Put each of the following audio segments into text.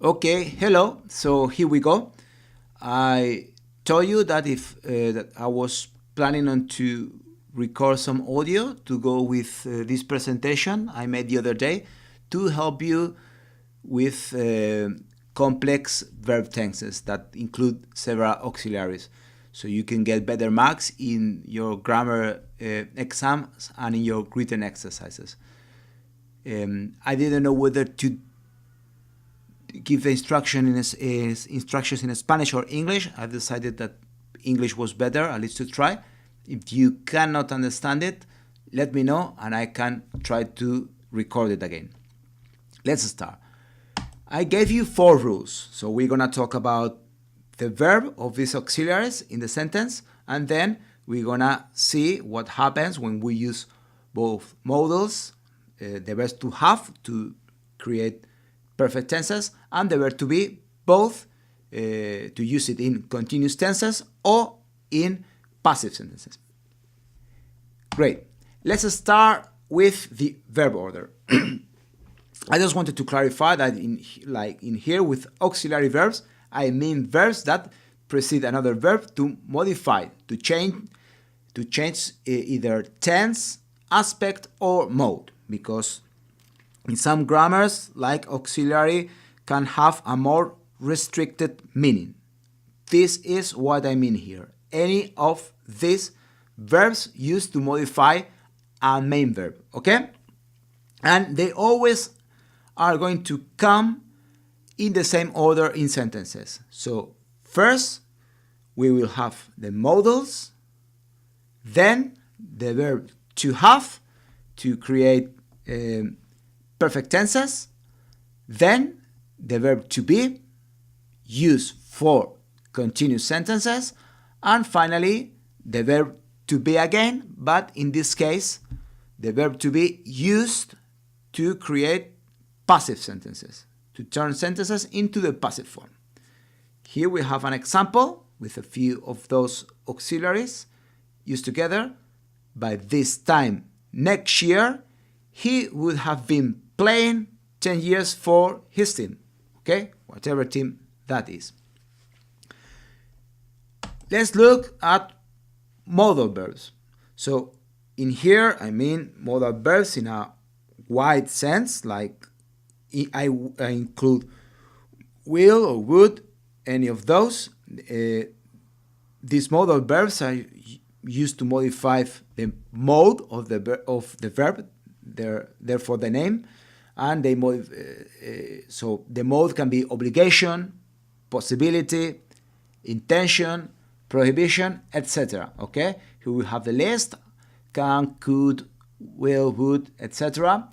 Okay, hello. So here we go. I told you that if that I was planning on to record some audio to go with this presentation I made the other day to help you with complex verb tenses that include several auxiliaries, so you can get better marks in your grammar exams and in your written exercises. I didn't know whether to give the instructions in Spanish or English. I've decided that English was better, at least to try. If you cannot understand it, let me know and I can try to record it again. Let's start. I gave you 4 rules. So we're going to talk about the verb of these auxiliaries in the sentence, and then we're going to see what happens when we use both modals, the verb to have to create perfect tenses, and the verb to be, both to use it in continuous tenses or in passive sentences. Great. Let's start with the verb order. I just wanted to clarify that in here with auxiliary verbs, I mean verbs that precede another verb to modify, to change either tense, aspect, or mode, because in some grammars, like auxiliary, can have a more restricted meaning. This is what I mean here. Any of these verbs used to modify a main verb, okay? And they always are going to come in the same order in sentences. So first, we will have the modals, then the verb to have to create perfect tenses, then the verb to be used for continuous sentences, and finally the verb to be again, but in this case the verb to be used to create passive sentences, to turn sentences into the passive form. Here we have an example with a few of those auxiliaries used together. By this time next year, he would have been playing 10 years for his team, okay? Whatever team that is. Let's look at modal verbs. So in here, I mean modal verbs in a wide sense, like I include will or would, any of those. These modal verbs are used to modify the mode of the verb, therefore the name, and so the mode can be obligation, possibility, intention, prohibition, etc. Okay, here we have the list: can, could, will, would, etc.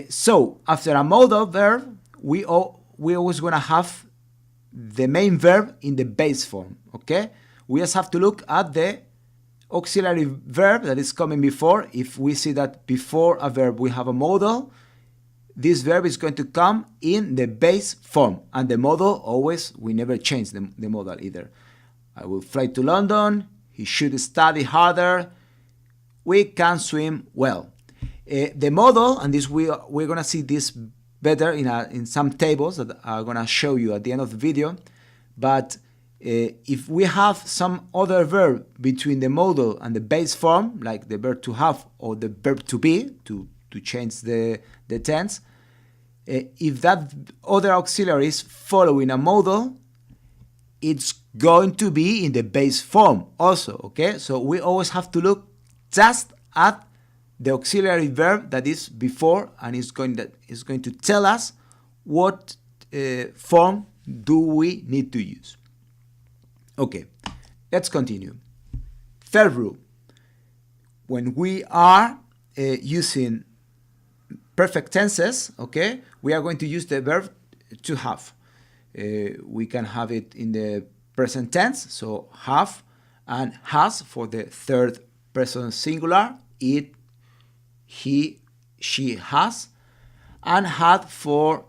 So after a modal verb, we always gonna have the main verb in the base form. Okay, we just have to look at the auxiliary verb that is coming before. If we see that before a verb we have a modal, this verb is going to come in the base form, and the modal always, we never change the modal either. I will fly to London, he should study harder, we can swim well. The modal, and this we're going to see this better in some tables that I'm going to show you at the end of the video, but if we have some other verb between the modal and the base form, like the verb to have or the verb to be, to change the tense, if that other auxiliary is following a modal, it's going to be in the base form also, okay? So we always have to look just at the auxiliary verb that is before, and is going to tell us what form do we need to use. Okay, let's continue. Third rule. When we are using perfect tenses, okay, we are going to use the verb to have. We can have it in the present tense, so have, and has for the third person singular, it, he, she has, and had for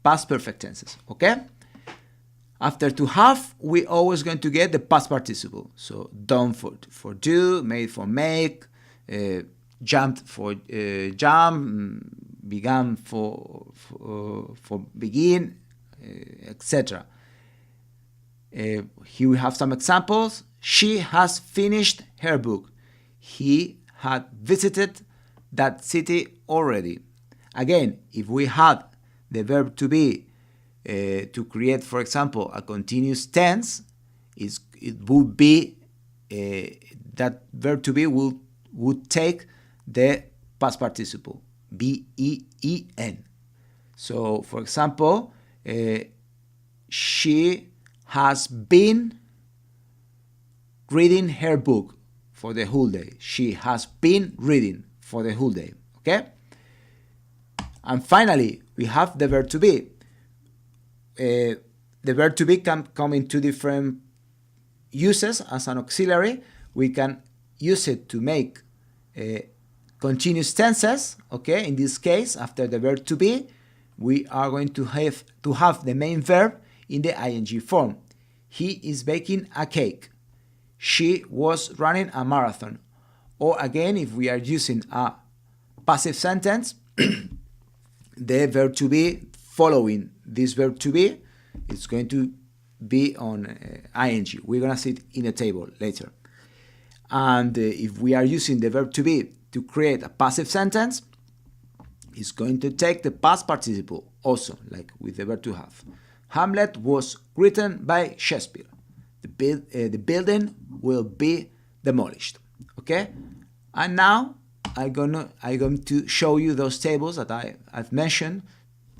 past perfect tenses, okay? After to have, we always going to get the past participle. So done for do, made for make, jumped for jump, began for begin, etc. Here we have some examples. She has finished her book. He had visited that city already. Again, if we had the verb to be to create, for example, a continuous tense, it would be that verb to be would take the past participle, B-E-E-N. So, for example, she has been reading her book for the whole day. She has been reading for the whole day. Okay? And finally, we have the verb to be. The verb to be can come in two different uses as an auxiliary. We can use it to make continuous tenses. Okay? In this case, after the verb to be, we are going to have the main verb in the ing form. He is baking a cake. She was running a marathon. Or again, if we are using a passive sentence, the verb to be following this verb to be is going to be on ing. We're going to see it in a table later. And if we are using the verb to be to create a passive sentence, it's going to take the past participle also, like with the verb to have. Hamlet was written by Shakespeare. The building will be demolished. Okay? And now I'm going to show you those tables that I've mentioned,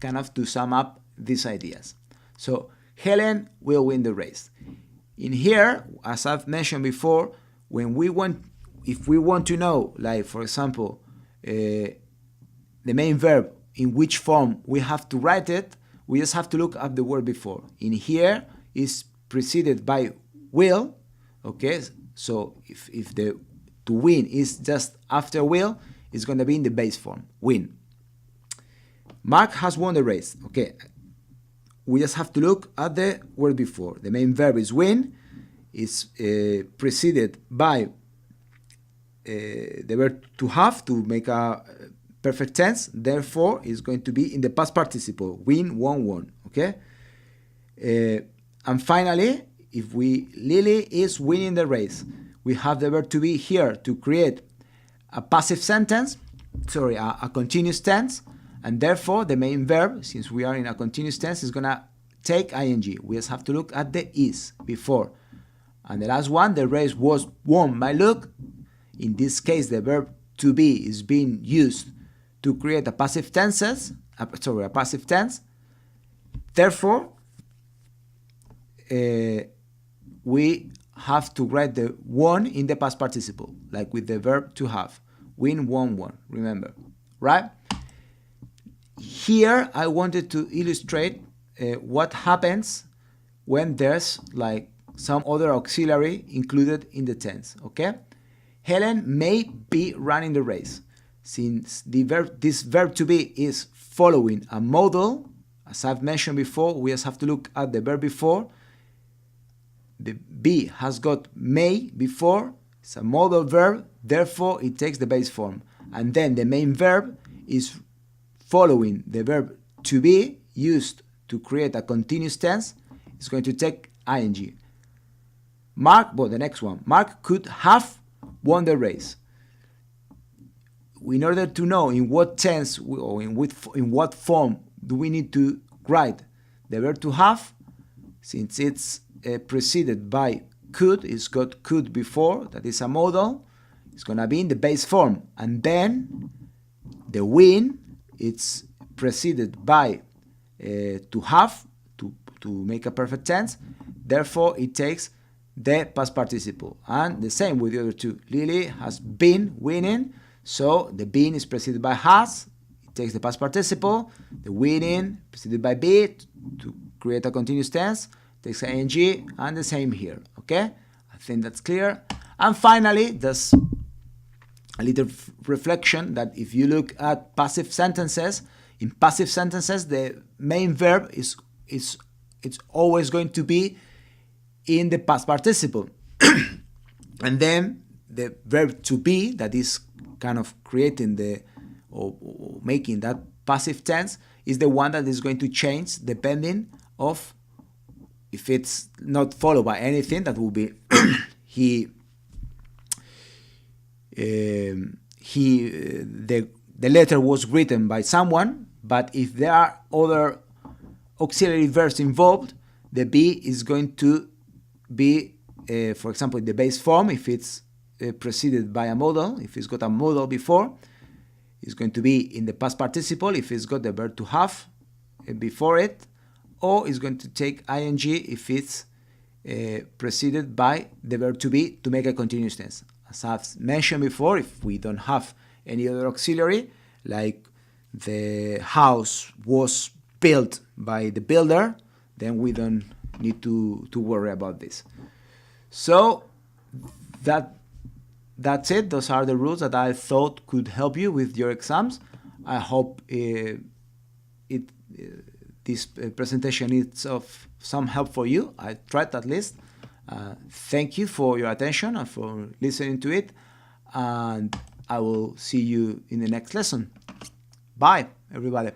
kind of to sum up these ideas. So Helen will win the race. In here, as I've mentioned before, if we want to know, like for example, the main verb, in which form we have to write it, we just have to look at the word before. In here is preceded by will. Okay, so if the to win is just after will, it's going to be in the base form, win. Mark has won the race. Okay, we just have to look at the word before. The main verb is win, is preceded by the verb to have to make a perfect tense. Therefore, it's going to be in the past participle, win, won. Okay, and finally, if Lily is winning the race, we have the verb to be here to create a passive sentence, a continuous tense, and therefore the main verb, since we are in a continuous tense, is gonna take ing. We just have to look at the is before. And the last one, the race was won by Luke. In this case, the verb to be is being used to create a passive tense. Therefore, we have to write the won in the past participle, like with the verb to have. Win, won, remember, right? Here, I wanted to illustrate what happens when there's like some other auxiliary included in the tense, okay? Helen may be running the race. Since this verb to be is following a modal, as I've mentioned before, we just have to look at the verb before. The be has got may before, it's a modal verb, therefore it takes the base form. And then the main verb is following the verb to be used to create a continuous tense. It's going to take ing. The next one. Mark could have won the race. In order to know in what tense or in what form do we need to write the verb to have, since it's preceded by could, it's got could before, that is a modal, it's going to be in the base form. And then the win, it's preceded by to have, to make a perfect tense, therefore it takes the past participle. And the same with the other two. Lily has been winning, so the been is preceded by has, it takes the past participle. The winning preceded by be to create a continuous tense, takes ing, and the same here. Okay, I think that's clear. And finally, there's a little reflection that if you look at passive sentences, in passive sentences the main verb is always going to be in the past participle. And then the verb to be, that is kind of creating or making that passive tense, is the one that is going to change depending of, if it's not followed by anything, that will be the letter was written by someone, but if there are other auxiliary verbs involved, the be is going to be, for example, in the base form, if it's preceded by a modal, if it's got a modal before, it's going to be in the past participle if it's got the verb to have before it, or it's going to take ing if it's preceded by the verb to be to make a continuous tense. As I've mentioned before, if we don't have any other auxiliary, like the house was built by the builder, then we don't need to worry about this. So that's it. Those are the rules that I thought could help you with your exams. I hope this presentation is of some help for you. I tried at least. Thank you for your attention and for listening to it. And I will see you in the next lesson. Bye, everybody.